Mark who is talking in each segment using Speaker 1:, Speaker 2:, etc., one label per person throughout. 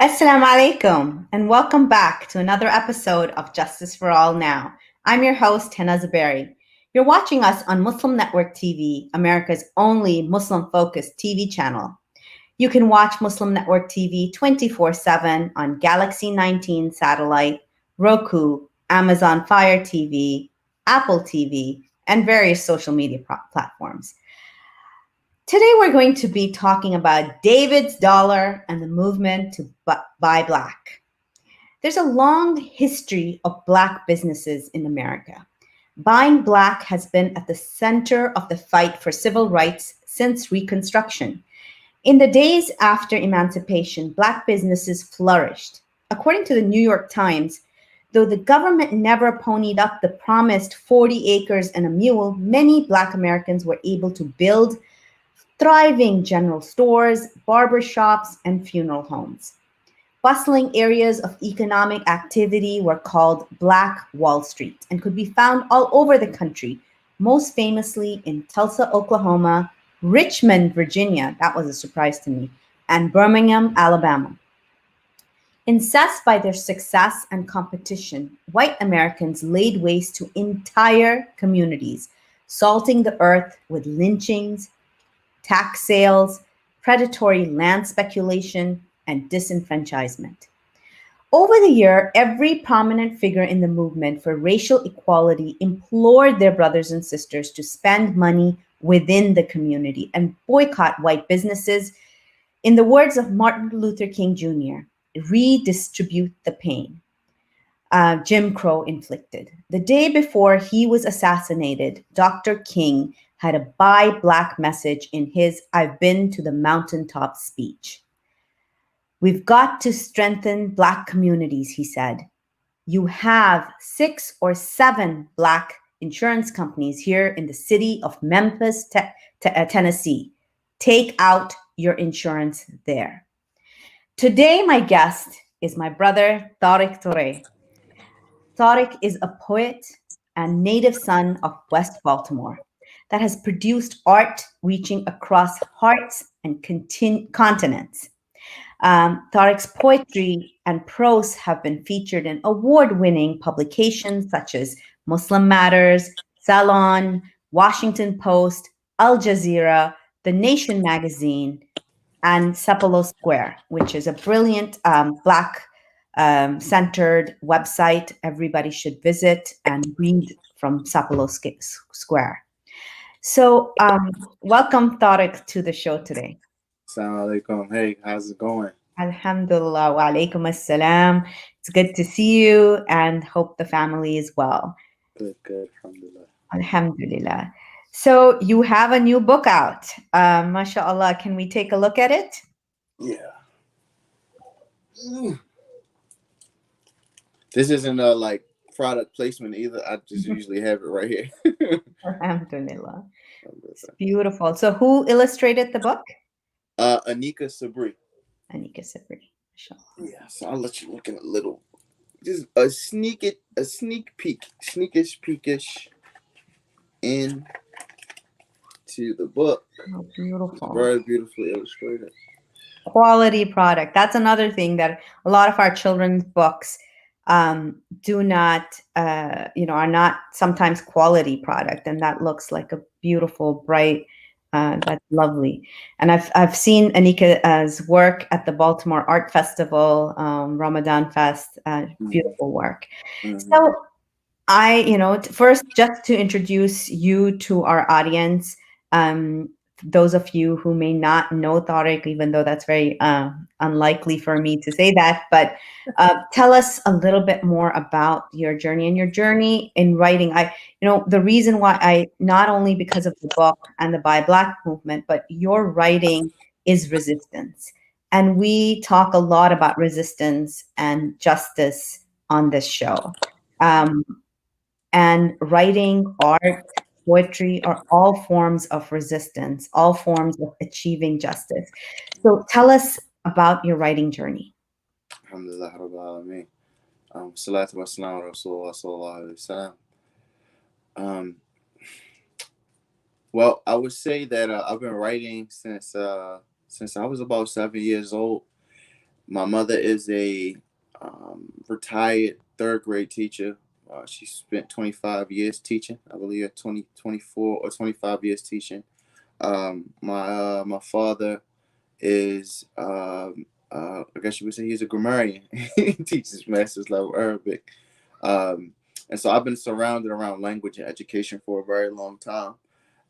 Speaker 1: Assalamu alaikum, and welcome back to another episode of Justice for All Now. I'm your host, Hena Zaberi. You're watching us on Muslim Network TV, America's only Muslim focused TV channel. You can watch Muslim Network TV 24/7 on Galaxy 19 satellite, Roku, Amazon Fire TV, Apple TV, and various social media platforms. Today, we're going to be talking about David's dollar and the movement to buy black. There's a long history of black businesses in America. Buying black has been at the center of the fight for civil rights since Reconstruction. In the days after emancipation, black businesses flourished. According to the New York Times, though the government never ponied up the promised 40 acres and a mule, many black Americans were able to build thriving general stores, barber shops, and funeral homes. Bustling areas of economic activity were called Black Wall Street and could be found all over the country, most famously in Tulsa, Oklahoma, Richmond, Virginia, that was a surprise to me, and Birmingham, Alabama. Incensed by their success and competition, white Americans laid waste to entire communities, salting the earth with lynchings, tax sales, predatory land speculation, and disenfranchisement. Over the year, every prominent figure in the movement for racial equality implored their brothers and sisters to spend money within the community and boycott white businesses. In the words of Martin Luther King Jr., redistribute the pain Jim Crow inflicted. The day before he was assassinated, Dr. King had a buy black message in his I've Been to the Mountaintop speech. We've got to strengthen black communities, he said. You have 6 or 7 black insurance companies here in the city of Memphis, Tennessee. Take out your insurance there. Today, my guest is my brother, Tariq Touré. Tariq is a poet and native son of West Baltimore that has produced art reaching across hearts and continents. Tariq's poetry and prose have been featured in award-winning publications such as Muslim Matters, Salon, Washington Post, Al Jazeera, The Nation magazine, and Sapelo Square, which is a brilliant Black centered website everybody should visit and read from Sapelo Square. So, welcome, Tariq, to the show today.
Speaker 2: Assalamu alaikum. Hey, how's it going?
Speaker 1: Alhamdulillah, wa alaikum assalam. It's good to see you and hope the family is well.
Speaker 2: Good, alhamdulillah.
Speaker 1: Alhamdulillah. So, you have a new book out. MashaAllah, can we take a look at it?
Speaker 2: Yeah. This isn't a like product placement either. I just usually have it right here.
Speaker 1: Alhamdulillah. It's beautiful. So, who illustrated the book?
Speaker 2: Anika Sabri.
Speaker 1: Anika Sabri.
Speaker 2: Yeah, so I'll let you look in a little. Just a sneak peek, peekish into the book.
Speaker 1: Oh, beautiful.
Speaker 2: Very beautifully illustrated.
Speaker 1: Quality product. That's another thing that a lot of our children's books do not, are not sometimes quality product, and that looks like a beautiful, bright. That's lovely, and I've seen Anika's work at the Baltimore Art Festival, Ramadan Fest. Beautiful work.
Speaker 2: Mm-hmm.
Speaker 1: So first, just to introduce you to our audience, those of you who may not know Tariq, even though that's very unlikely for me to say that, but tell us a little bit more about your journey and your journey in writing. The reason why not only because of the book and the Buy Black movement, but your writing is resistance. And we talk a lot about resistance and justice on this show. And writing, art, poetry are all forms of resistance, all forms of achieving justice. So tell us about your writing journey.
Speaker 2: Alhamdulillah Rabbil Alameen. Salatu wa salam Rasulullah sallallahu alayhi wa sallam. Well, I would say that I've been writing since I was about 7 years old. My mother is a retired third grade teacher. She spent 25 years teaching, I believe, at 24 or 25 years teaching. My father is, I guess you would say, he's a grammarian. He teaches master's level Arabic. Um, and so I've been surrounded around language and education for a very long time.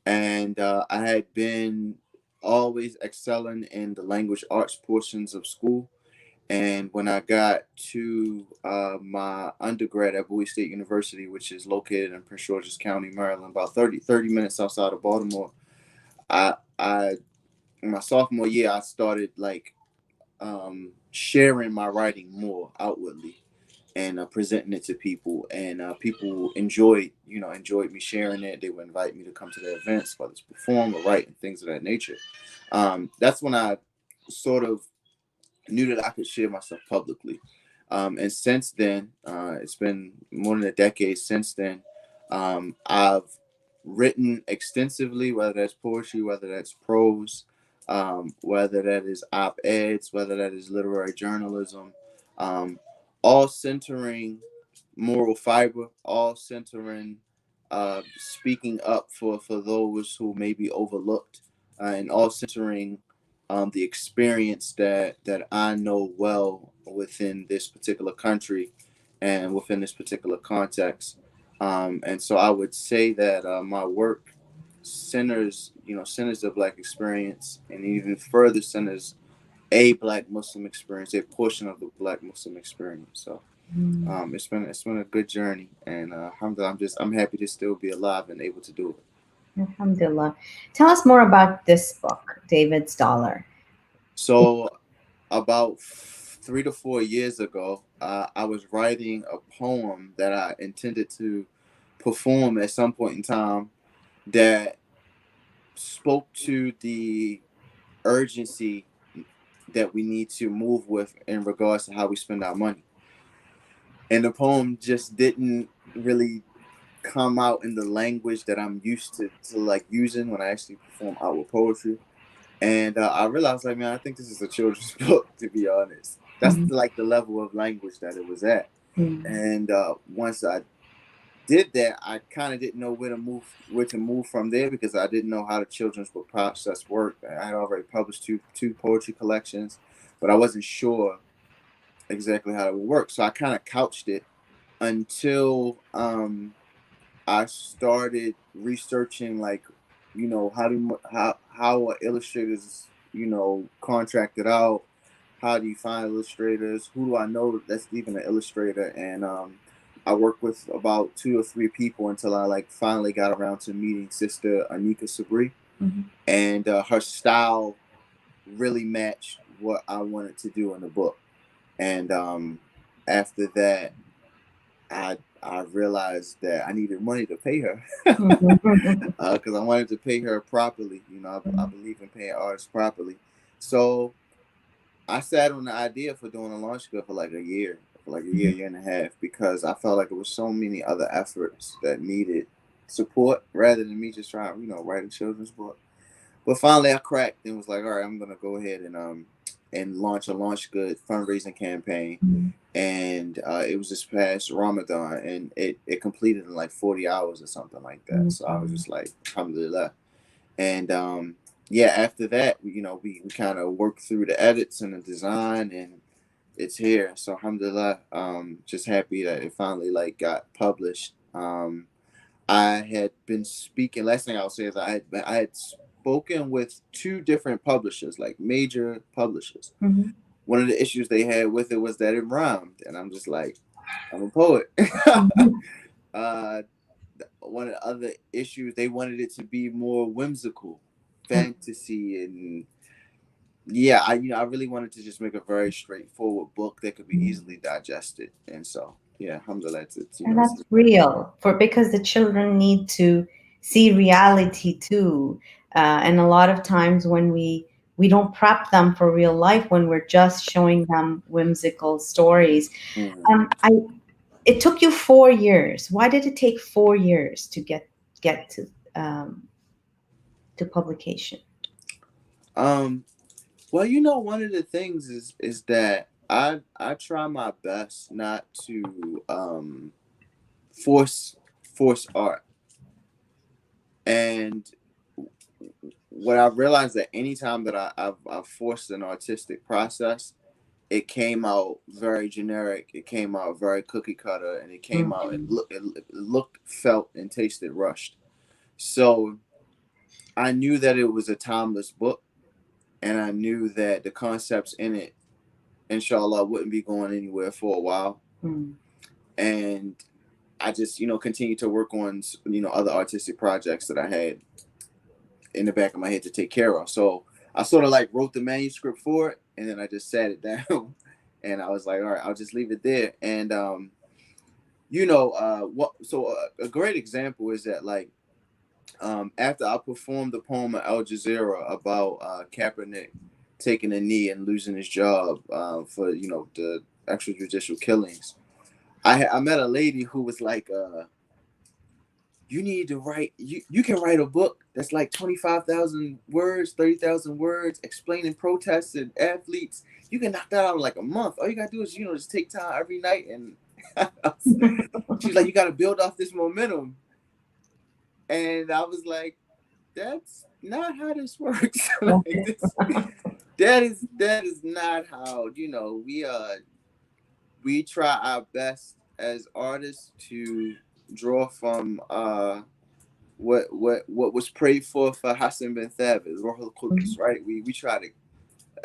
Speaker 2: And I had been always excelling in the language arts portions of school. And when I got to my undergrad at Bowie State University, which is located in Prince George's County, Maryland, about 30 minutes outside of Baltimore, I in my sophomore year, I started like sharing my writing more outwardly and presenting it to people, and people enjoyed me sharing it. They would invite me to come to their events, whether it's perform or write and things of that nature. That's when I sort of knew that I could share myself publicly. And since then, it's been more than a decade since then. I've written extensively, whether that's poetry, whether that's prose, whether that is op-eds, whether that is literary journalism, um, all centering moral fiber, all centering speaking up for those who may be overlooked, and all centering the experience that I know well within this particular country and within this particular context. And so I would say that my work centers the Black experience, and even further centers a Black Muslim experience, a portion of the Black Muslim experience. So it's been a good journey, and alhamdulillah, I'm happy to still be alive and able to do it.
Speaker 1: Alhamdulillah. Tell us more about this book, David's Dollar.
Speaker 2: So about 3 to 4 years ago, I was writing a poem that I intended to perform at some point in time that spoke to the urgency that we need to move with in regards to how we spend our money. And the poem just didn't really come out in the language that I'm used to like using when I actually perform outward poetry. And I realized, like, man, I think this is a children's book, to be honest. That's
Speaker 1: Mhm.
Speaker 2: like the level of language that it was at.
Speaker 1: Mhm.
Speaker 2: And once I did that, I kind of didn't know where to move from there, because I didn't know how the children's book process worked. I had already published two poetry collections, but I wasn't sure exactly how it would work. So I kind of couched it until I started researching, like, how are illustrators, contracted out. How do you find illustrators? Who do I know that's even an illustrator? And I worked with about 2 or 3 people until I like finally got around to meeting Sister Anika Sabri,
Speaker 1: Mhm.
Speaker 2: and her style really matched what I wanted to do in the book. And after that, I realized that I needed money to pay her,
Speaker 1: Mhm.
Speaker 2: because I wanted to pay her properly. I believe in paying artists properly. So I sat on the idea for doing a launch good for like a year,
Speaker 1: Mhm.
Speaker 2: year and a half, because I felt like there was so many other efforts that needed support rather than me just trying, write a children's book. But finally, I cracked and was like, all right, I'm gonna go ahead and launch a launch good fundraising campaign.
Speaker 1: Mhm.
Speaker 2: And it was this past Ramadan, and it completed in like 40 hours or something like that. So I was
Speaker 1: Mhm.
Speaker 2: just like, alhamdulillah. And yeah, after that, we kind of worked through the edits and the design, and it's here. So alhamdulillah, just happy that it finally like got published. I had been speaking. Last thing I'll say is I had spoken with two different publishers, like major publishers.
Speaker 1: Mhm.
Speaker 2: One of the issues they had with it was that it rhymed, and I'm just like, I'm a poet.
Speaker 1: Mhm.
Speaker 2: uh, One of the other issues, they wanted it to be more whimsical, fantasy, and yeah, I really wanted to just make a very straightforward book that could be
Speaker 1: Mhm.
Speaker 2: easily digested. And so yeah, alhamdulillah, it's
Speaker 1: And
Speaker 2: it's
Speaker 1: that's real for because the children need to see reality too. And a lot of times when we don't prep them for real life when we're just showing them whimsical stories.
Speaker 2: Mhm.
Speaker 1: I It took you 4 years. Why did it take 4 years to get to publication?
Speaker 2: um Well, one of the things is that I try my best not to force art. And what I've realized that anytime that I've forced an artistic process, it came out very generic. It came out very cookie cutter, and it came out
Speaker 1: Mhm.
Speaker 2: it looked, felt, and tasted rushed. So I knew that it was a timeless book, and I knew that the concepts in it, inshallah, wouldn't be going anywhere for a while.
Speaker 1: Mm.
Speaker 2: And I just, continued to work on, other artistic projects that I had in the back of my head to take care of. So I sort of like wrote the manuscript for it, and then I just sat it down, and I was like, all right, I'll just leave it there. And a great example is that, like, after I performed the poem at Al Jazeera about Kaepernick taking a knee and losing his job for the extrajudicial killings, I met a lady who was like, you need to write, you can write a book that's like 25,000 words, 30,000 words, explaining protests and athletes. You can knock that out in like a month. All you gotta do is just take time every night. And she's like, you gotta build off this momentum. And I was like, that's not how this works. Like, that is not how, we try our best as artists to draw from what was prayed for Hassan bin Thabit, Ruhul Qudus, right? We try to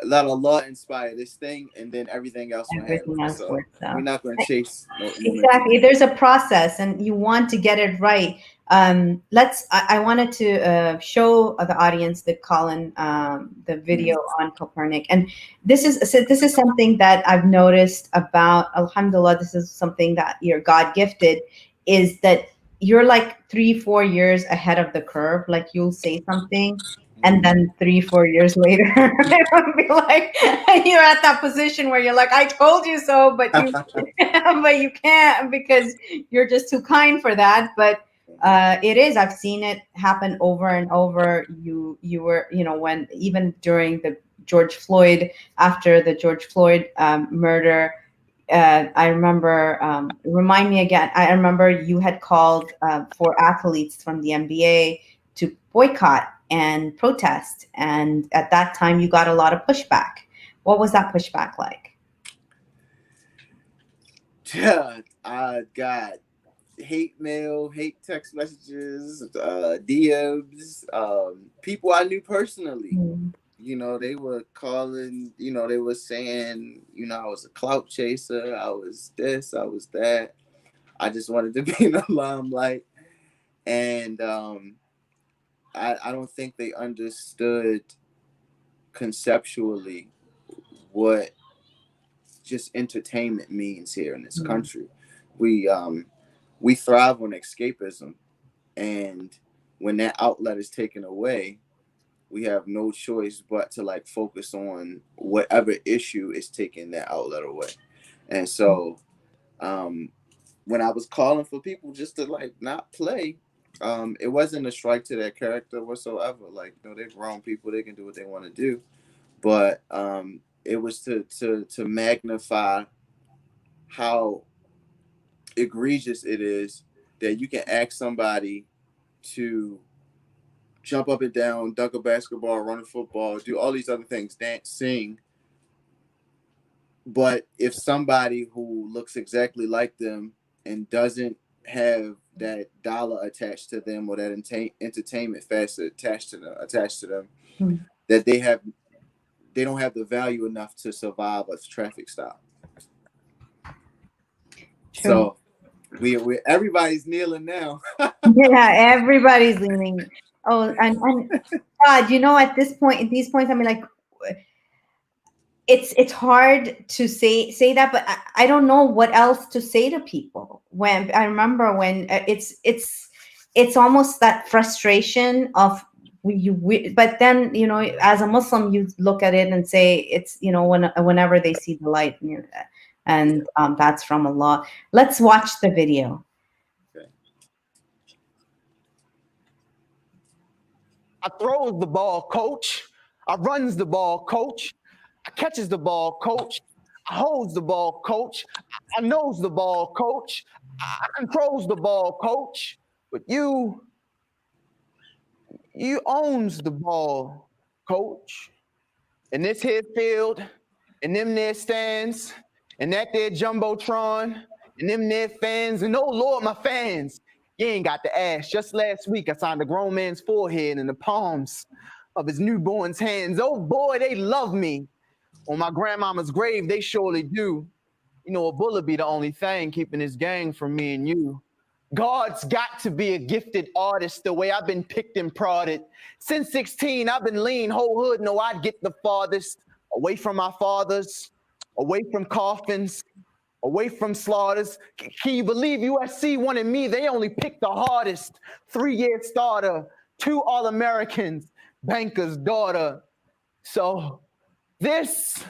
Speaker 2: let Allah inspire this thing, and then everything else will
Speaker 1: Everything
Speaker 2: happen.
Speaker 1: else
Speaker 2: So
Speaker 1: works out.
Speaker 2: we're not going to chase no momentum.
Speaker 1: Exactly. There's a process, and you want to get it right. I wanted to show the audience the Colin, the video on Copernic, and this is something that I've noticed about. Alhamdulillah, this is something that you're God gifted, is that you're like 3-4 years ahead of the curve. Like you'll say something, and then 3-4 years later, it would be like you're at that position where you're like, I told you so, but you but you can't because you're just too kind for that. But it is. I've seen it happen over and over. You were, when even during the George Floyd, after the George Floyd murder, I remember. Remind me again. I remember you had called for athletes from the NBA to boycott and protest, and at that time you got a lot of pushback. What was that pushback like?
Speaker 2: Yeah, I got hate mail, hate text messages, DMs, people I knew personally.
Speaker 1: Mm.
Speaker 2: They were calling, they were saying, I was a clout chaser, I was this, I was that. I just wanted to be in the limelight. And I don't think they understood conceptually what just entertainment means here in this country. We thrive on escapism, and when that outlet is taken away, we have no choice but to like focus on whatever issue is taking that outlet away. And so when I was calling for people just to like not play, it wasn't a strike to their character whatsoever. Like, they're grown people, they can do what they want to do. But it was to magnify how egregious it is that you can ask somebody to jump up and down, dunk a basketball, run a football, do all these other things, dance, sing. But if somebody who looks exactly like them and doesn't have that dollar attached to them, or that entertainment facet attached to them,
Speaker 1: Hmm.
Speaker 2: that they don't have the value enough to survive a traffic stop.
Speaker 1: True.
Speaker 2: So we everybody's kneeling now.
Speaker 1: Yeah, everybody's leaning. Oh, and God, at at these points, I mean, like, it's hard to say that, but I don't know what else to say to people. When I remember when it's almost that frustration of but then as a Muslim, you look at it and say it's whenever they see the light, and that's from Allah. Let's watch the video.
Speaker 2: Okay.
Speaker 3: I throws the ball, coach. I runs the ball, coach. I catches the ball, coach. I holds the ball, coach. I knows the ball, coach. I controls the ball, coach. But you owns the ball, coach. In this here field, in them there stands, and that there jumbotron, and them there fans, and oh Lord, my fans, you ain't got to ask. Just last week, I signed a grown man's forehead in the palms of his newborn's hands. Oh boy, they love me. On my grandmama's grave, they surely do. You know, a bullet be the only thing keeping this gang from me and you. God's got to be a gifted artist the way I've been picked and prodded. Since 16, I've been lean, whole hood, know I'd get the farthest. Away from my fathers, away from coffins, away from slaughters. Can you believe USC wanted me? They only picked the hardest. 3-year starter, 2 All-Americans, banker's daughter. So this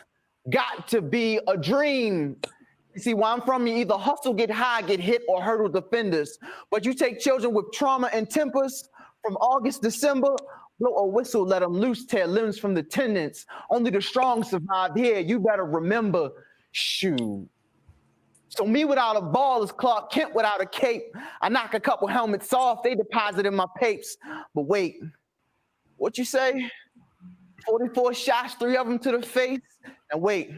Speaker 3: got to be a dream. You see, where I'm from, you either hustle, get high, get hit, or hurdle defenders. But you take children with trauma and tempers from August, December, blow a whistle, let them loose, tear limbs from the tendons. Only the strong survive here. You better remember, shoot. So me without a ball is Clark Kent without a cape. I knock a couple helmets off, they deposit in my papes. But wait, what you say? 44 shots, 3 of them to the face. And wait,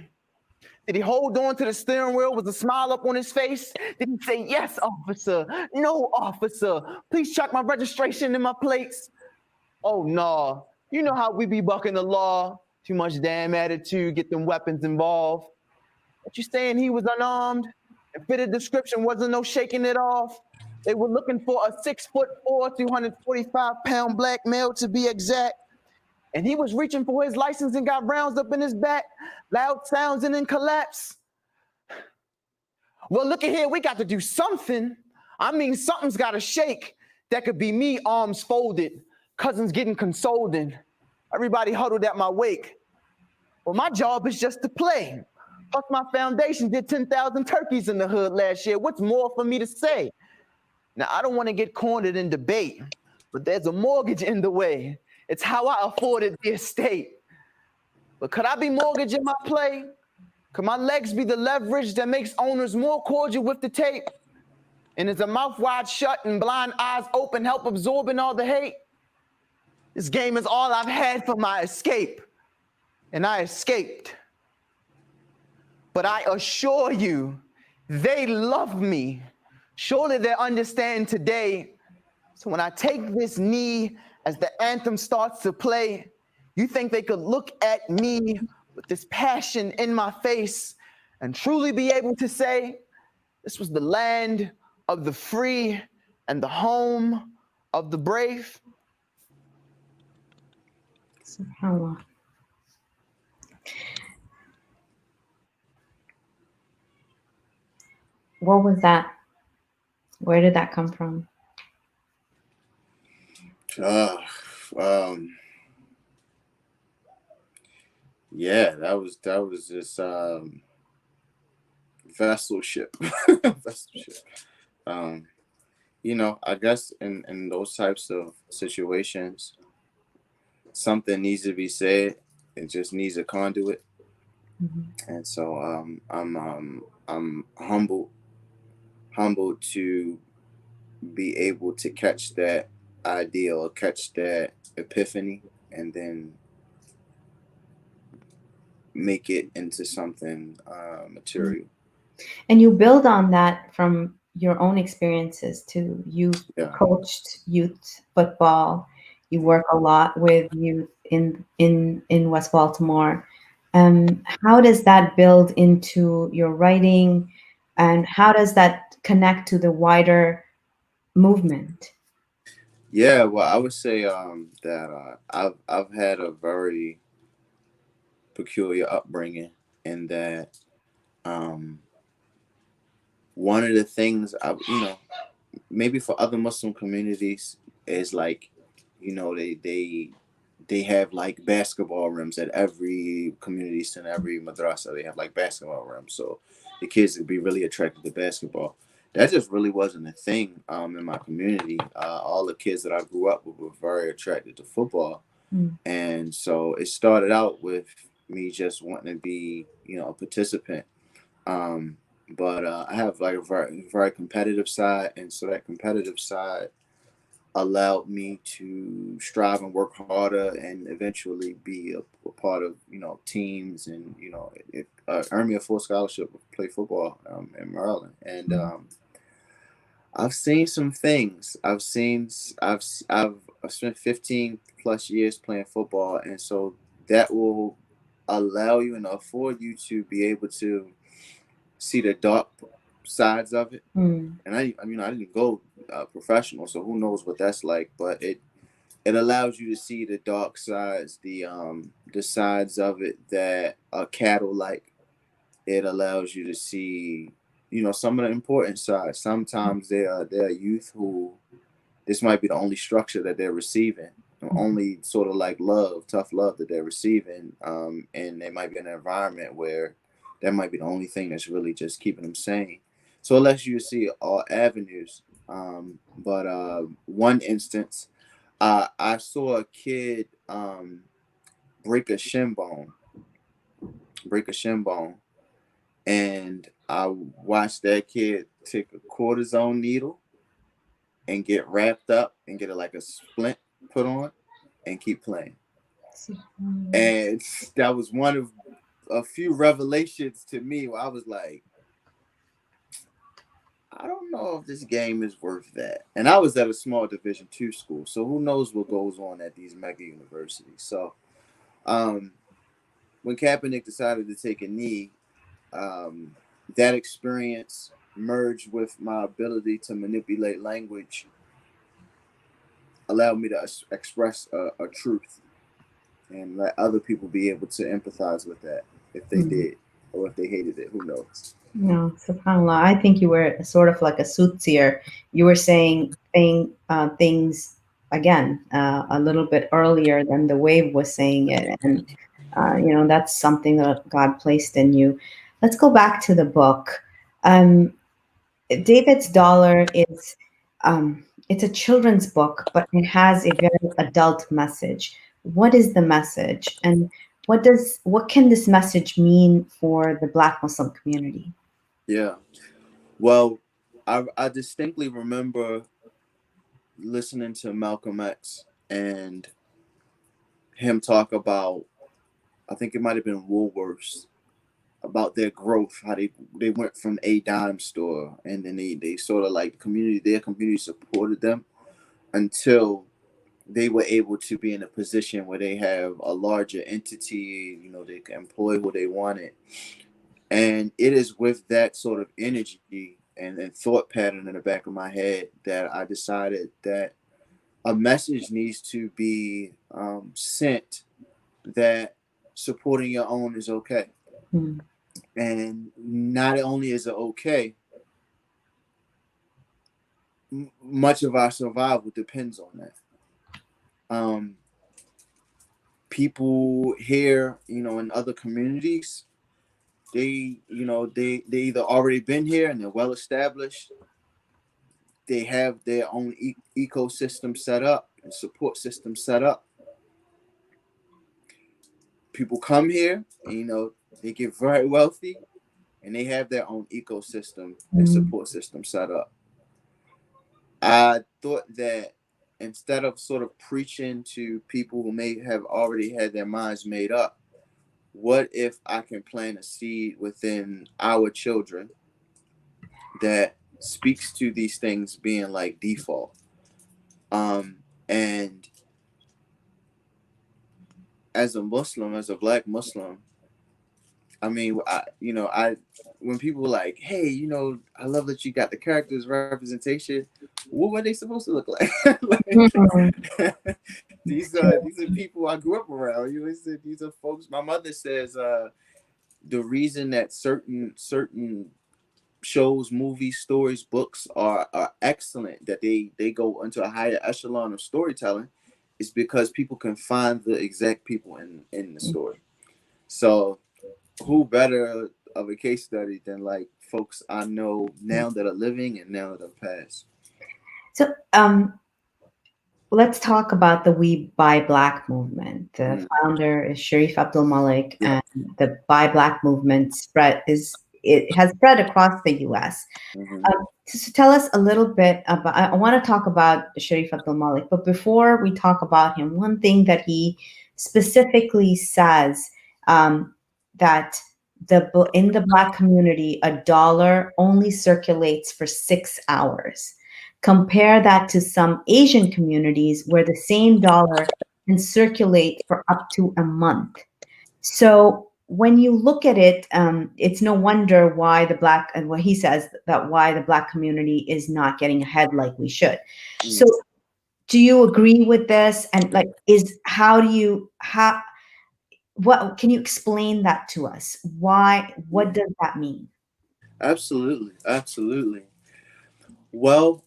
Speaker 3: did he hold on to the steering wheel? Was a smile up on his face? Did he say, yes, officer, no, officer, please check my registration and my plates? Oh, no, you know how we be bucking the law. Too much damn attitude, get them weapons involved. But you saying he was unarmed and fitted description, wasn't no shaking it off? They were looking for a 6'4", 245-pound black male to be exact. And he was reaching for his license and got rounds up in his back, loud sounds and then collapse. Well, look at here, we got to do something. I mean, something's got to shake. That could be me, arms folded, cousins getting consoled, and everybody huddled at my wake. Well, my job is just to play. Plus, my foundation did 10,000 turkeys in the hood last year. What's more for me to say? Now, I don't want to get cornered in debate, but there's a mortgage in the way. It's how I afforded the estate. But could I be mortgaging my play? Could my legs be the leverage that makes owners more cordial with the tape? And is a mouth wide shut and blind eyes open help absorbing all the hate? This game is all I've had for my escape. And I escaped. But I assure you, they love me. Surely they understand today. So when I take this knee as the anthem starts to play, you think they could look at me with this passion in my face and truly be able to say, this was the land of the free and the home of the brave?
Speaker 1: SubhanAllah. What was that? Where did that come from?
Speaker 2: Yeah, that was just vesselship. Vesselship. You know, I guess in those types of situations, something needs to be said. It just needs a conduit. Mm-hmm. And so I'm humbled to be able to catch that idea or catch that epiphany and then make it into something material.
Speaker 1: And you build on that from your own experiences too. You coached youth football. You work a lot with youth in West Baltimore. How does that build into your writing, and how does that connect to the wider movement?
Speaker 2: Yeah, well, I would say that I've had a very peculiar upbringing in that one of the things maybe for other Muslim communities is like, you know, they have like basketball rims at every community center, every madrasa. They have like basketball rims, so the kids would be really attracted to basketball. That just really wasn't a thing in my community. All the kids that I grew up with were very attracted to football. And so it started out with me just wanting to be, a participant. But I have like a very, very competitive side. And so that competitive side allowed me to strive and work harder and eventually be a part of, teams and, it earned me a full scholarship to play football in Maryland. And I've seen some things. I've spent 15 plus years playing football, and so that will allow you and afford you to be able to see the dark sides of it. And I didn't go professional, so who knows what that's like. But it allows you to see the dark sides, the sides of it that are cattle like. It allows you to see, some of the important sides. Sometimes there are youth who this might be the only structure that they're receiving, only sort of like tough love that they're receiving. And they might be in an environment where that might be the only thing that's really just keeping them sane. So it lets you see all avenues. But one instance, I saw a kid break a shin bone, and I watched that kid take a cortisone needle and get wrapped up and get a splint put on and keep playing. And that was one of a few revelations to me where I was like, I don't know if this game is worth that. And I was at a small Division II school, so who knows what goes on at these mega universities. So when Kaepernick decided to take a knee, that experience merged with my ability to manipulate language allowed me to express a truth and let other people be able to empathize with that if they did or if they hated it. Who knows?
Speaker 1: No, subhanAllah. I think you were sort of like a soothsayer. You were saying things again a little bit earlier than the wave was saying it, and that's something that God placed in you. Let's go back to the book. David's Dollar is it's a children's book, but it has a very adult message. What is the message, and what can this message mean for the Black Muslim community?
Speaker 2: Yeah. Well, I distinctly remember listening to Malcolm X and him talk about, I think it might have been Woolworths, about their growth, how they went from a dime store, and then they sort of like their community supported them until they were able to be in a position where they have a larger entity, they can employ who they wanted. And it is with that sort of energy and thought pattern in the back of my head that I decided that a message needs to be sent that supporting your own is okay. And not only is it okay, much of our survival depends on that. People here, in other communities, they either already been here and they're well established. They have their own ecosystem set up and support system set up. People come here and, they get very wealthy and they have their own ecosystem and support system set up. I thought that instead of sort of preaching to people who may have already had their minds made up, what if I can plant a seed within our children that speaks to these things being like default? And as a Muslim, as a Black Muslim, I mean, when people are like, hey, I love that you got the characters representation. What were they supposed to look like? These are people I grew up around. These are folks. My mother says the reason that certain shows, movies, stories, books are excellent, that they go into a higher echelon of storytelling, is because people can find the exact people in the story. So who better of a case study than like folks I know now that are living and now that have passed?
Speaker 1: So let's talk about the We Buy Black movement. The
Speaker 2: Mm,
Speaker 1: founder is Sharif Abdul Malik,
Speaker 2: yeah.
Speaker 1: and the Buy Black movement it has spread across the U.S.
Speaker 2: Hmm.
Speaker 1: So tell us a little bit about. I want to talk about Sharif Abdul Malik, but before we talk about him, one thing that he specifically says, that in the Black community, a dollar only circulates for 6 hours. Compare that to some Asian communities where the same dollar can circulate for up to a month. So when you look at it, it's no wonder why the Black, and what he says, that why the Black community is not getting ahead like we should. So
Speaker 2: Mm.
Speaker 1: do you agree with this? And like, what can you explain that to us? What does that mean?
Speaker 2: Absolutely, absolutely. Well,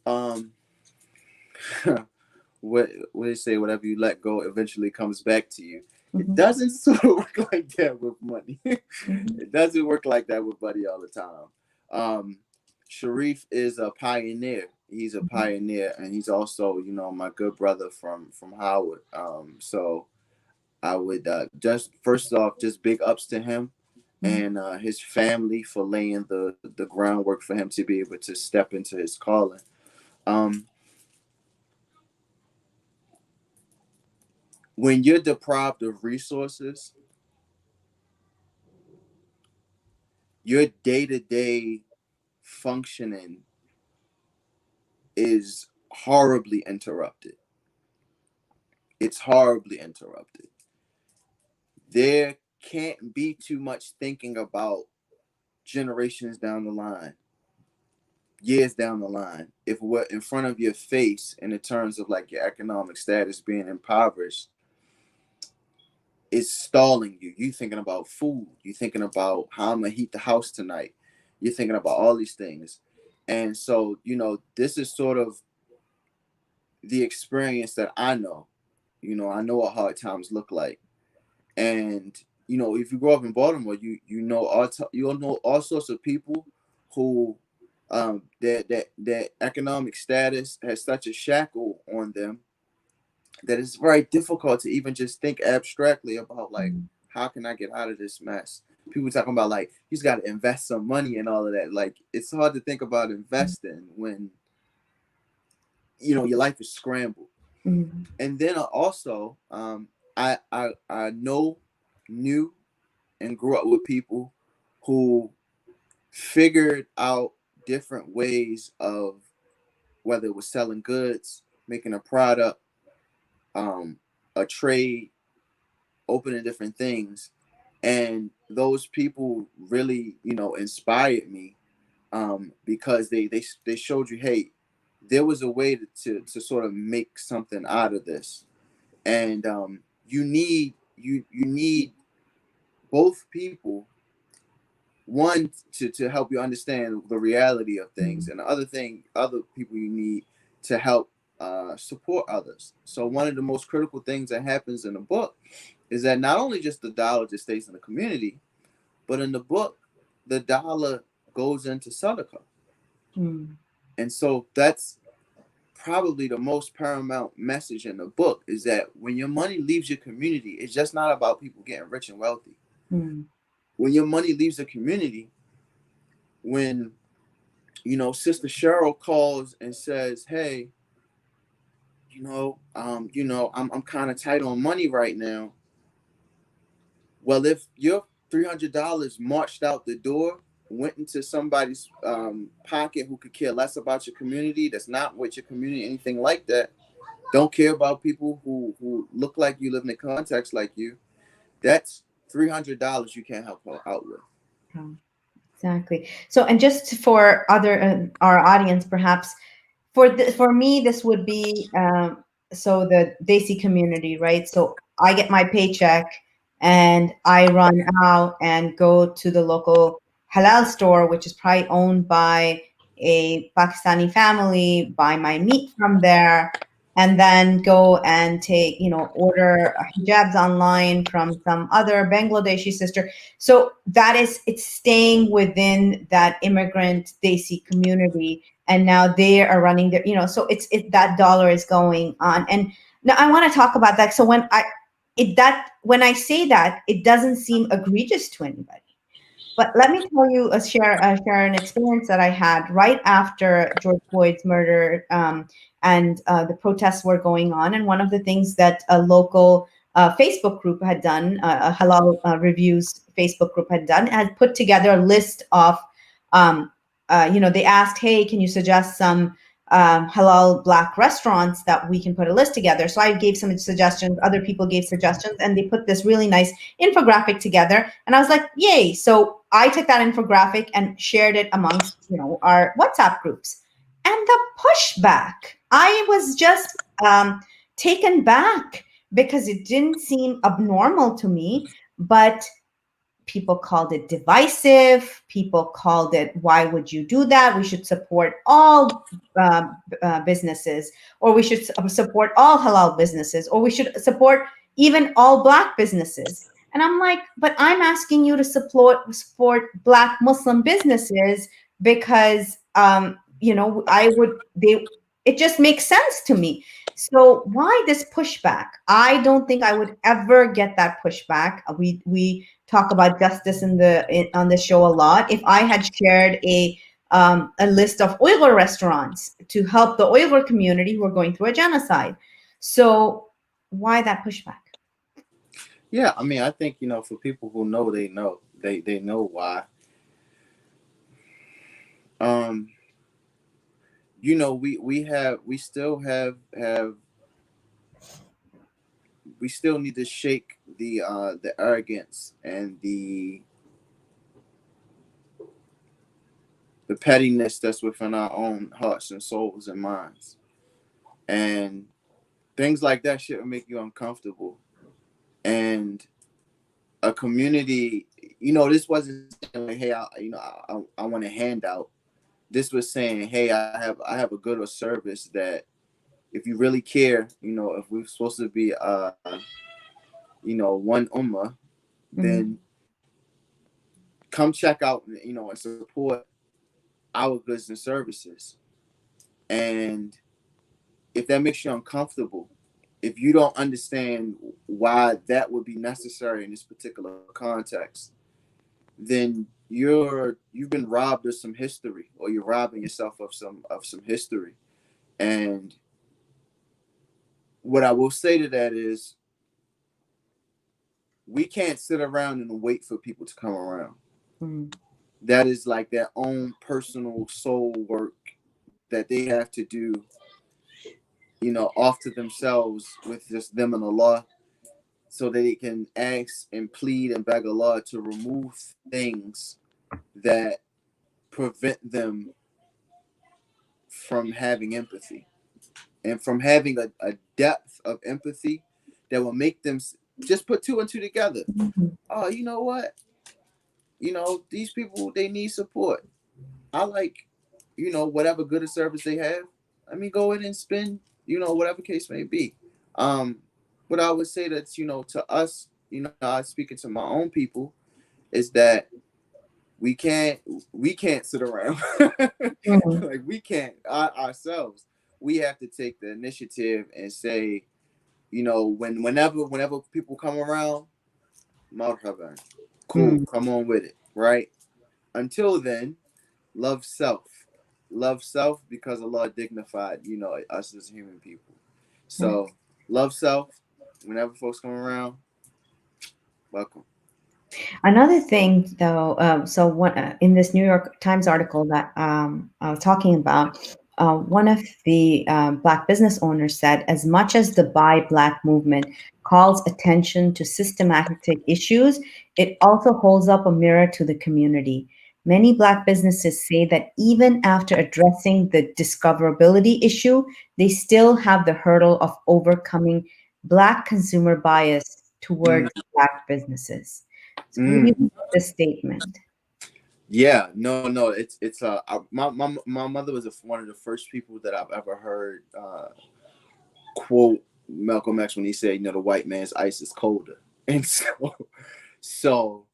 Speaker 2: what they say, whatever you let go eventually comes back to you. It
Speaker 1: Mhm,
Speaker 2: doesn't sort of work like that with money.
Speaker 1: mhm,
Speaker 2: It doesn't work like that with money all the time. Um, Sharif is a pioneer. He's a
Speaker 1: mhm,
Speaker 2: pioneer, and he's also, my good brother from Howard. So I would just first off, just big ups to him
Speaker 1: mhm,
Speaker 2: and his family for laying the groundwork for him to be able to step into his calling. Um, when you're deprived of resources, your day to day functioning is horribly interrupted. It's horribly interrupted. There can't be too much thinking about generations down the line, years down the line. If what in front of your face, in the terms of like your economic status being impoverished, is stalling you. You thinking about food. You thinking about how I'm gonna heat the house tonight. You're thinking about all these things. And so, this is sort of the experience that I know. I know what hard times look like. And if you grow up in Baltimore, you'll know all sorts of people who that economic status has such a shackle on them that it's very difficult to even just think abstractly about, like,
Speaker 1: mhm,
Speaker 2: how can I get out of this mess. People talking about, like, you just got to invest some money and all of that. Like, it's hard to think about investing when your life is scrambled.
Speaker 1: mhm,
Speaker 2: And then also, I knew and grew up with people who figured out different ways of, whether it was selling goods, making a product, um, a trade, opening different things. And those people really, inspired me, because they showed you, hey, there was a way to sort of make something out of this. And you need both people, one to help you understand the reality of things,
Speaker 1: mhm,
Speaker 2: and the other thing, other people you need to help support others. So one of the most critical things that happens in the book is that not only just the dollar just stays in the community, but in the book, the dollar goes into Sadaqah.
Speaker 1: mhm,
Speaker 2: And so that's probably the most paramount message in the book, is that when your money leaves your community, it's just not about people getting rich and wealthy.
Speaker 1: mhm,
Speaker 2: When your money leaves the community, when Sister Cheryl calls and says, "Hey, I'm kind of tight on money right now." Well, if your $300 marched out the door, went into somebody's pocket who could care less about your community, that's not with your community, anything like that, don't care about people who look like you, live in a context like you, that's $300 you can't help out with.
Speaker 1: yeah, exactly. So, and just for other our audience, perhaps for me, this would be so the Desi community, right? So I get my paycheck and I run out and go to the local halal store, which is probably owned by a Pakistani family, buy my meat from there, and then go and take, order hijabs online from some other Bangladeshi sister. So it's staying within that immigrant Desi community. And now they are running their, so that dollar is going on. And now I want to talk about that. So when I say that, it doesn't seem egregious to anybody. But let me tell you, share an experience that I had right after George Floyd's murder, and the protests were going on. And one of the things that a local Facebook group had done, a Halal Reviews Facebook group had put together a list of, they asked, hey, can you suggest some halal Black restaurants that we can put a list together? So I gave some suggestions, other people gave suggestions, and they put this really nice infographic together. And I was like, yay. So I took that infographic and shared it amongst, our WhatsApp groups. And the pushback, I was just taken back because it didn't seem abnormal to me, but people called it divisive. People called it, why would you do that? We should support all businesses, or we should support all halal businesses, or we should support even all Black businesses. And I'm like, but I'm asking you to support Black Muslim businesses because, it just makes sense to me. So why this pushback? I don't think I would ever get that pushback. We talk about justice on the show a lot. If I had shared a list of Uyghur restaurants to help the Uyghur community who are going through a genocide, so why that pushback?
Speaker 2: Yeah, I mean, I think, for people who know, they know. They know why. We still need to shake the arrogance and the pettiness that's within our own hearts and souls and minds. And things like that shouldn't make you uncomfortable. And a community, this wasn't saying like, hey, I want a handout. This was saying, hey, I have a good or service that if you really care, if we're supposed to be one ummah, then come check out, and support our goods and services. And if that makes you uncomfortable, if you don't understand why that would be necessary in this particular context, then you've been robbed of some history, or you're robbing yourself of some history. And what I will say to that is, we can't sit around and wait for people to come around. That is like their own personal soul work that they have to do, off to themselves with just them and Allah, so that they can ask and plead and beg Allah to remove things that prevent them from having empathy, and from having a depth of empathy that will make them just put two and two together. Oh, you know what? These people, they need support. I like, whatever good or service they have. I mean, go in and spend, whatever case may be. What I would say that, to us, I speaking to my own people, is that we can't sit around. Like, we can't ourselves. We have to take the initiative and say, whenever people come around, marhaban, cool, come on with it, right? Until then, love self, because Allah dignified, us as human people. So love self. Whenever folks come around, welcome.
Speaker 1: Another thing, though, in this New York Times article that I was talking about, one of the Black business owners said, as much as the Buy Black movement calls attention to systematic issues, it also holds up a mirror to the community. Many Black businesses say that even after addressing the discoverability issue, they still have the hurdle of overcoming Black consumer bias towards Black businesses. So what do you think of this statement?
Speaker 2: Yeah, no, it's my mother was one of the first people that I've ever heard quote Malcolm X when he said, you know, the white man's ice is colder. And so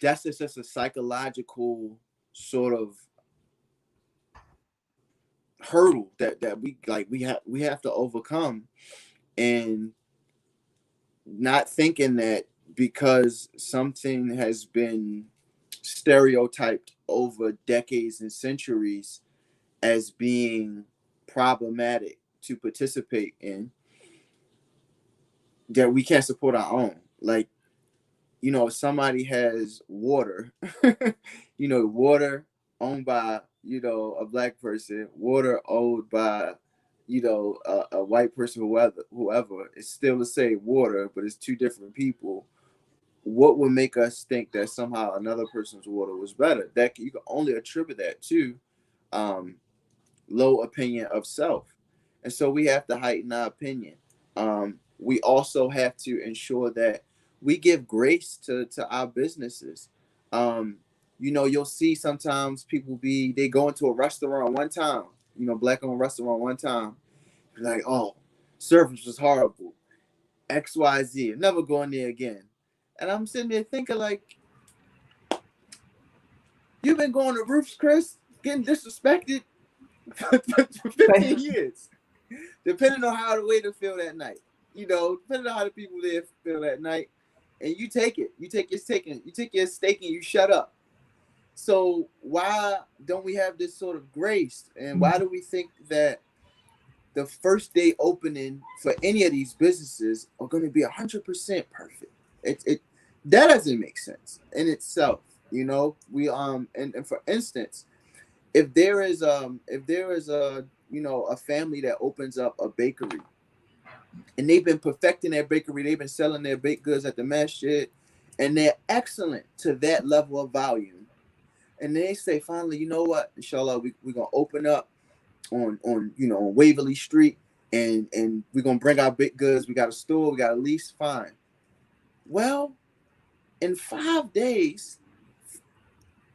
Speaker 2: that's just a psychological sort of hurdle that we have to overcome, and not thinking that because something has been stereotyped over decades and centuries as being problematic to participate in, that we can't support our own. Like, you know, if somebody has water, you know, water owned by, you know, a black person, water owned by, you know, a white person, whoever, it's still the same water, but it's two different people. What would make us think that somehow another person's water was better? That you can only attribute that to low opinion of self. And so we have to heighten our opinion. We also have to ensure that we give grace to our businesses. You know, you'll see sometimes they go into a restaurant one time, you know, black owned restaurant one time, like, oh, service was horrible, XYZ, never going there again. And I'm sitting there thinking, like, you've been going to Ruth's Chris, getting disrespected for 15 years, depending on how the waiter feel that night. You know, depending on how the people there feel that night, and you take it. You take your steak and you shut up. So why don't we have this sort of grace? And why do we think that the first day opening for any of these businesses are going to be 100% perfect? It that doesn't make sense in itself. You know, we and for instance, if there is a you know, a family that opens up a bakery, and they've been perfecting their bakery, they've been selling their baked goods at the masjid, and they're excellent to that level of volume, and they say finally, you know what, inshallah, we're gonna open up on you know, on Waverly Street, and we're gonna bring our baked goods. We got a store, we got a lease, fine. Well, in 5 days,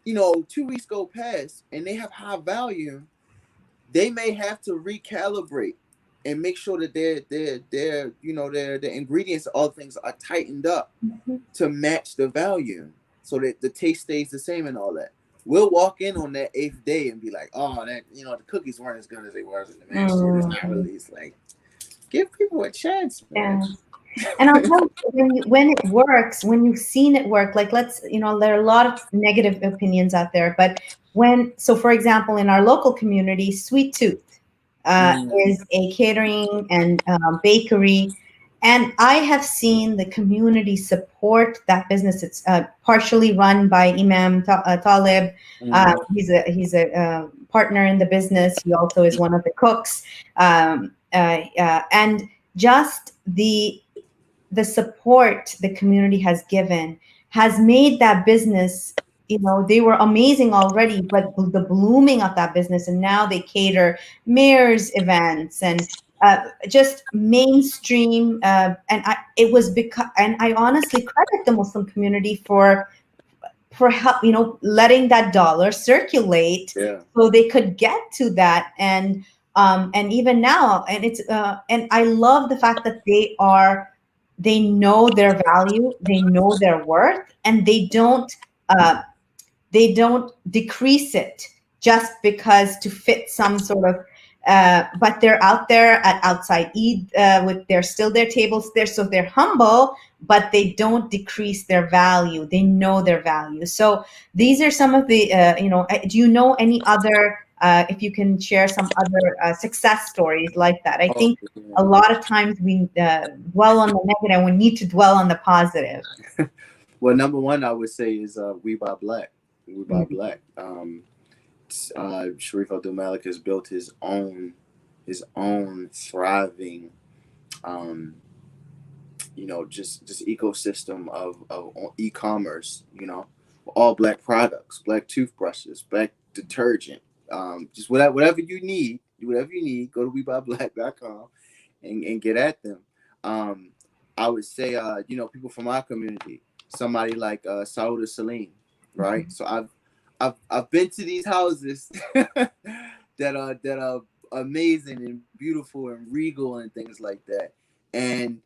Speaker 2: you know, 2 weeks go past and they have high volume, they may have to recalibrate and make sure that their you know, their ingredients, all things are tightened up to match the volume, so that the taste stays the same and all that. We'll walk in on that 8th day and be like, oh, that, you know, the cookies weren't as good as they were in the masjid. It's not really. It's like, give people a chance, man.
Speaker 1: Yeah. And I'll tell you, when it works, when you've seen it work, like, let's, you know, there are a lot of negative opinions out there, but so for example, in our local community, Sweet Tooth is a catering and bakery, and I have seen the community support that business. It's partially run by Imam Talib. He's a partner in the business. He also is one of the cooks, and just the support the community has given has made that business, you know, they were amazing already, but the blooming of that business, and now they cater mayors events and just mainstream. It was because, and I honestly credit the Muslim community for help, you know, letting that dollar circulate, so they could get to that. And even now, and it's and I love the fact that they know their value, they know their worth, and they don't decrease it just because to fit some sort of but they're out there at outside Eid with their tables there, so they're humble, but they don't decrease their value. They know their value. So these are some of the you know, do you know any other if you can share some other success stories like that? I think a lot of times we dwell on the negative. We need to dwell on the positive.
Speaker 2: Well, number one, I would say is We Buy Black. We Buy Black. Sharif Abdul Malik has built his own thriving, you know, just ecosystem of e-commerce. You know, all black products, black toothbrushes, black detergent, just whatever you need, go to WeBuyBlack.com and get at them. I would say, you know, people from our community, somebody like Sauda Salim, right? So I've been to these houses that are amazing and beautiful and regal and things like that. And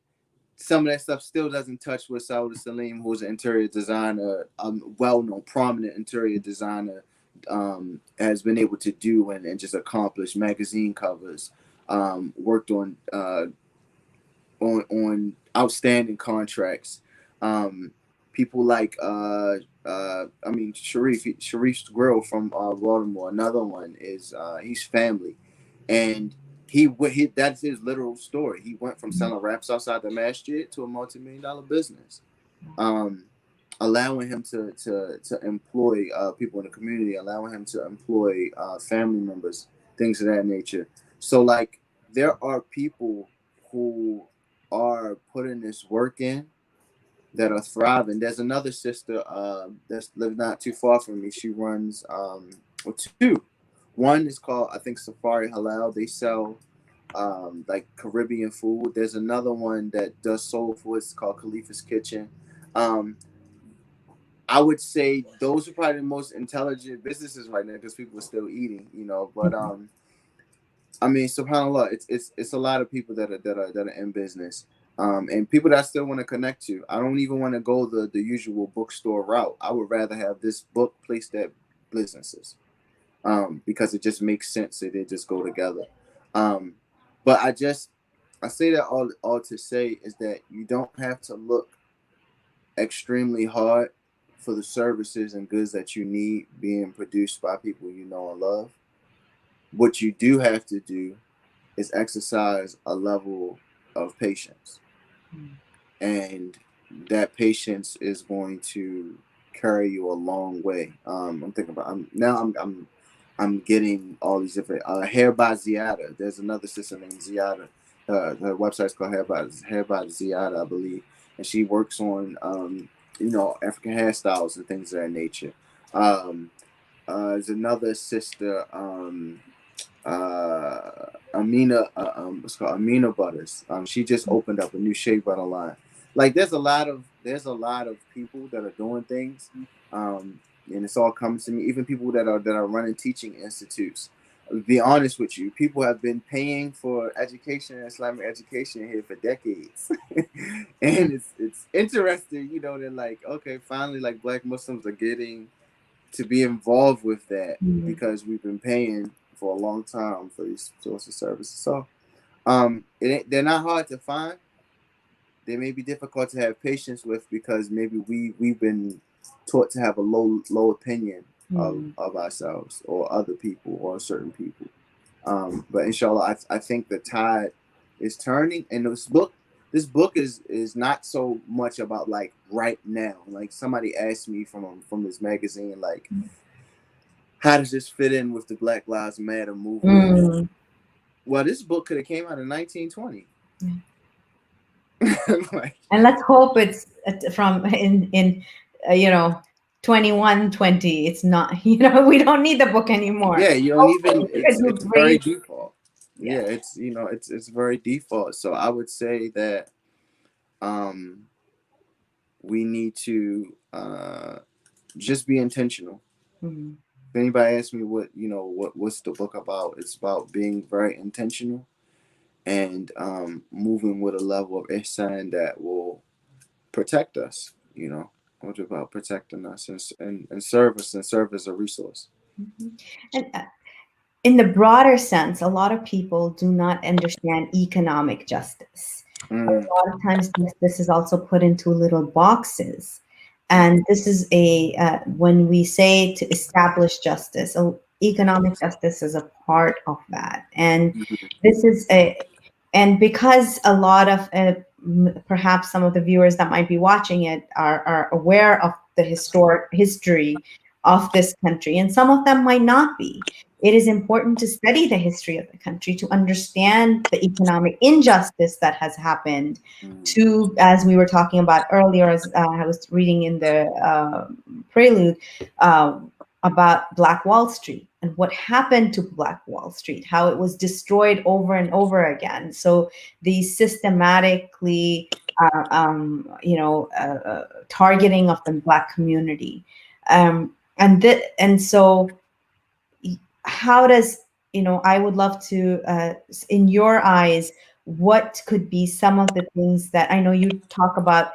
Speaker 2: some of that stuff still doesn't touch what Sauda Salim, who's an interior designer, well-known, prominent interior designer, has been able to do and just accomplish. Magazine covers, worked on outstanding contracts. People like Sharif's Grill from Baltimore. Another one is he's family, and he that's his literal story. He went from selling wraps outside the masjid to a multi-million-dollar business, allowing him to employ people in the community, allowing him to employ family members, things of that nature. So like there are people who are putting this work in that are thriving. There's another sister that's lives not too far from me. She runs two. One is called, I think, Safari Halal. They sell like Caribbean food. There's another one that does soul food. It's called Khalifa's Kitchen. I would say those are probably the most intelligent businesses right now because people are still eating, you know. But I mean, subhanAllah, it's a lot of people that are in business, and people that I still want to connect to. I don't even want to go the usual bookstore route. I would rather have this book placed at businesses, because it just makes sense that they just go together. But I say that all to say is that you don't have to look extremely hard for the services and goods that you need being produced by people you know and love. What you do have to do is exercise a level of patience. And that patience is going to carry you a long way. I'm thinking about I'm getting all these different Hair by Ziada. There's another sister named Ziada. Her website's called Hair by Ziada, I believe, and she works on African hairstyles and things of that nature. There's another sister, Amina, what's called Amina Butters. She just opened up a new shea butter line. Like there's a lot of people that are doing things, and it's all coming to me. Even people that are running teaching institutes. I'll be honest with you, people have been paying for education, Islamic education here for decades, and it's interesting, they're like, okay, finally, like Black Muslims are getting to be involved with that because we've been paying for a long time for these sorts of services. So, they're not hard to find. They may be difficult to have patience with because maybe we've been taught to have a low opinion of ourselves or other people or certain people. But inshallah, I think the tide is turning, and this book is not so much about like right now. Like somebody asked me from this magazine, like, how does this fit in with the Black Lives Matter movement? Well, this book could have came out in 1920.
Speaker 1: And let's hope it's from in 2120. It's not, we don't need the book anymore.
Speaker 2: Yeah, you don't even. It's very default. Yeah, it's very default. So I would say that we need to just be intentional. If anybody asks me what's the book about, it's about being very intentional and moving with a level of ihsan that will protect us. What about protecting us and serve us and serve as a resource.
Speaker 1: And in the broader sense, a lot of people do not understand economic justice. A lot of times this is also put into little boxes. And this is when we say to establish justice, economic justice is a part of that. And this is and because a lot of perhaps some of the viewers that might be watching it are aware of the history of this country, and some of them might not be. It is important to study the history of the country to understand the economic injustice that has happened to, as we were talking about earlier, as I was reading in the prelude, about Black Wall Street and what happened to Black Wall Street, how it was destroyed over and over again. So the systematically, targeting of the Black community, and so how does I would love to, in your eyes, what could be some of the things that I know you talk about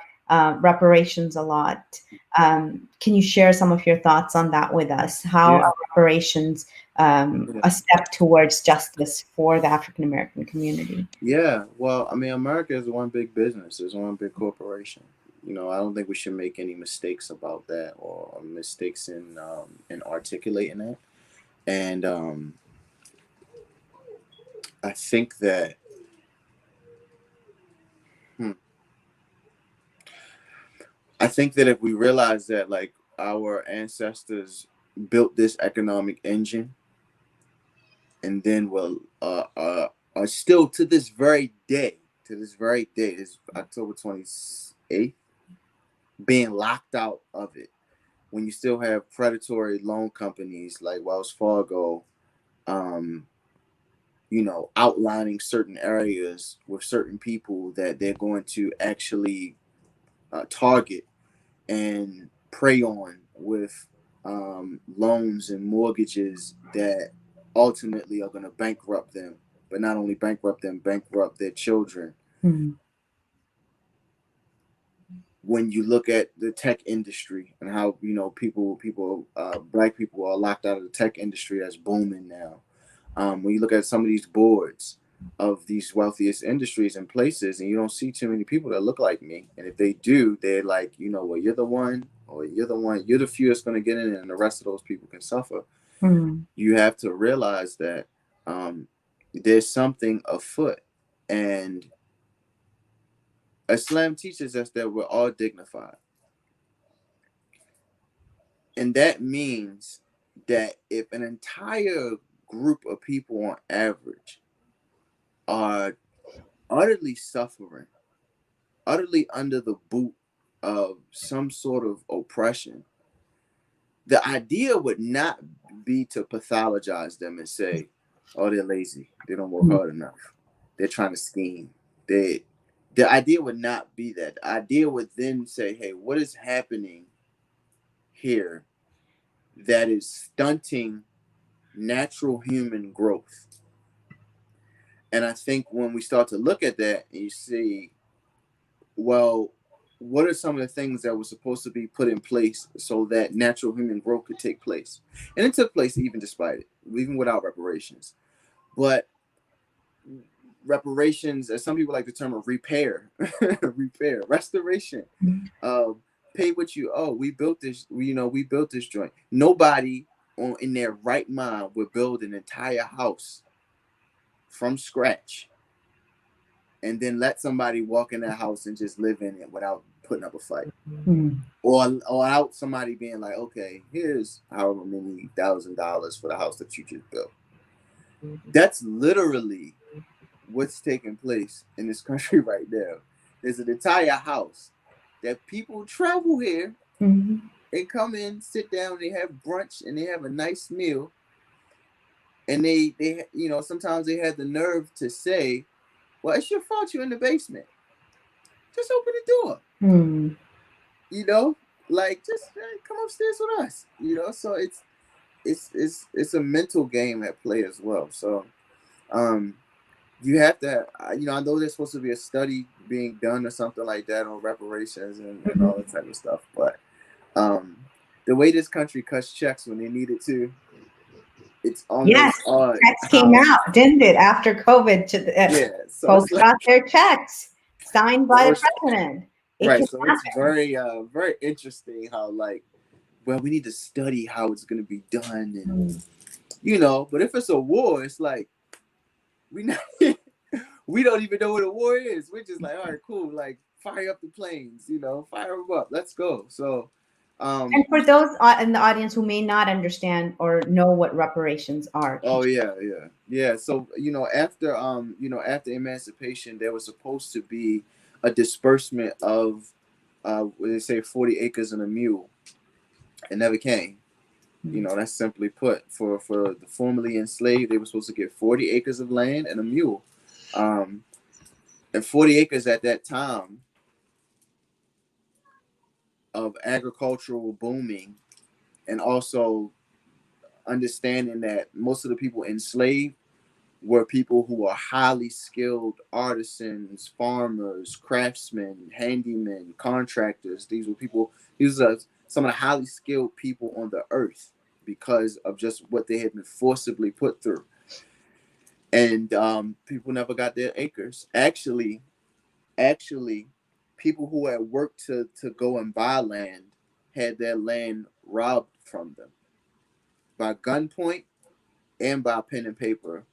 Speaker 1: reparations a lot. Can you share some of your thoughts on that with us? How
Speaker 2: Yeah.
Speaker 1: are reparations
Speaker 2: Yeah.
Speaker 1: a step towards justice for the African American community?
Speaker 2: Yeah. Well, I mean, America is one big business. It's one big corporation. I don't think we should make any mistakes about that or mistakes in articulating that. And I think that hmm, I think that if we realize that like our ancestors built this economic engine and then are still to this very day, this October 28th, being locked out of it. When you still have predatory loan companies like Wells Fargo, um, outlining certain areas with certain people that they're going to actually target and prey on with loans and mortgages that ultimately are going to bankrupt them, but not only bankrupt them, bankrupt their children.
Speaker 1: Mm-hmm.
Speaker 2: When you look at the tech industry and how black people are locked out of the tech industry that's booming now. When you look at some of these boards of these wealthiest industries and places, and you don't see too many people that look like me, and if they do, they're like, well, you're the one, or you're the few that's going to get in, and the rest of those people can suffer.
Speaker 1: Mm-hmm.
Speaker 2: You have to realize that there's something afoot, and Islam teaches us that we're all dignified. And that means that if an entire group of people on average are utterly suffering, utterly under the boot of some sort of oppression, the idea would not be to pathologize them and say, oh, they're lazy. They don't work hard enough. They're trying to scheme. The idea would not be that. The idea would then say, hey, what is happening here that is stunting natural human growth? And I think when we start to look at that, you see, well, what are some of the things that were supposed to be put in place so that natural human growth could take place? And it took place even despite it, even without reparations. But reparations, as some people like the term, repair, restoration, pay what you owe. We built this, we built this joint. Nobody in their right mind would build an entire house from scratch and then let somebody walk in that house and just live in it without putting up a fight.
Speaker 1: Mm-hmm.
Speaker 2: Or out somebody being like, okay, here's however many $1,000 for the house that you just built. That's literally what's taking place in this country right now. There's an entire house that people travel here
Speaker 1: Mm-hmm.
Speaker 2: and come in, sit down, they have brunch and they have a nice meal. And they sometimes they have the nerve to say, well, it's your fault you're in the basement. Just open the door.
Speaker 1: Mm-hmm.
Speaker 2: Just come upstairs with us. So it's a mental game at play as well. So you have to, I know there's supposed to be a study being done or something like that on reparations and all that type of stuff. But the way this country cuts checks when they need it to, it's almost odd.
Speaker 1: Checks came out, didn't it, after COVID?
Speaker 2: So
Speaker 1: folks got their checks signed by the president.
Speaker 2: Right. So it's very, very interesting how well, we need to study how it's going to be done. And, but if it's a war, it's like, we don't even know what a war is. We're just like, all right, cool. Like, fire up the planes, fire them up. Let's go. So,
Speaker 1: and for those in the audience who may not understand or know what reparations are.
Speaker 2: Oh yeah. So after after emancipation, there was supposed to be a disbursement of they say 40 acres and a mule. It never came. That's simply put. For the formerly enslaved, they were supposed to get 40 acres of land and a mule. And 40 acres at that time of agricultural booming, and also understanding that most of the people enslaved were people who are highly skilled artisans, farmers, craftsmen, handymen, contractors. These are some of the highly skilled people on the earth because of just what they had been forcibly put through. And people never got their acres. Actually, people who had worked to go and buy land had their land robbed from them by gunpoint and by pen and paper,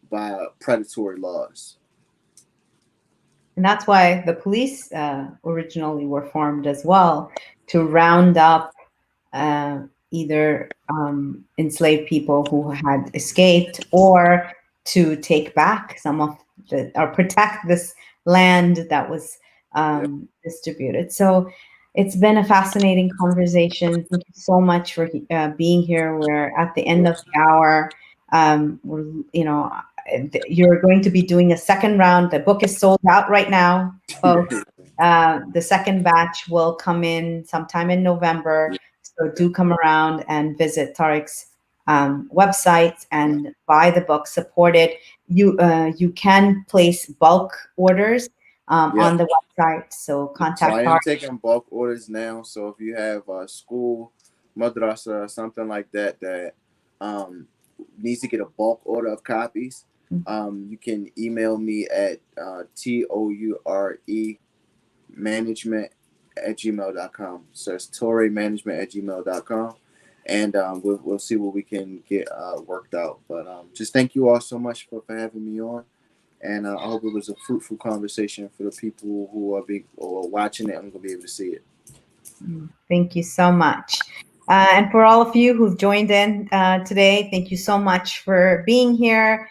Speaker 2: by predatory laws.
Speaker 1: And that's why the police originally were formed as well, to round up either enslaved people who had escaped, or to take back some of or protect this land that was distributed. So it's been a fascinating conversation. Thank you so much for being here. We're at the end of the hour. You're going to be doing a second round. The book is sold out right now, folks. The second batch will come in sometime in November. So do come around and visit Tariq's website and buy the book, support it. You can place bulk orders on the website. So contact
Speaker 2: Tariq.
Speaker 1: I am
Speaker 2: taking bulk orders now. So if you have a school, madrasa, or something like that needs to get a bulk order of copies, you can email me at TOURE management@gmail.com. So it's Torre management@gmail.com. And we'll see what we can get worked out. But just thank you all so much for having me on. And I hope it was a fruitful conversation for the people who are watching it and going to be able to see it.
Speaker 1: Thank you so much. And for all of you who've joined in today, thank you so much for being here.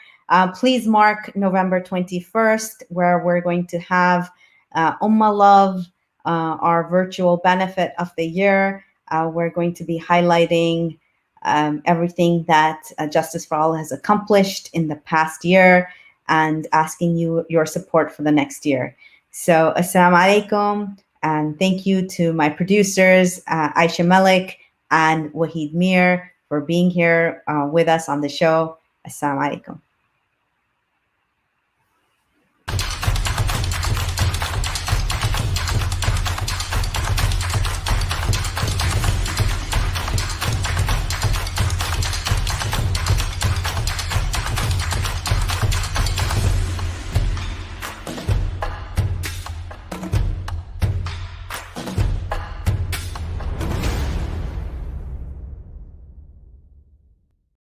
Speaker 1: Please mark November 21st, where we're going to have Ummah Love, our virtual benefit of the year. We're going to be highlighting everything that Justice for All has accomplished in the past year and asking you your support for the next year. So assalamu alaikum, and thank you to my producers, Aisha Malik and Wahid Mir, for being here with us on the show. Assalamu alaikum.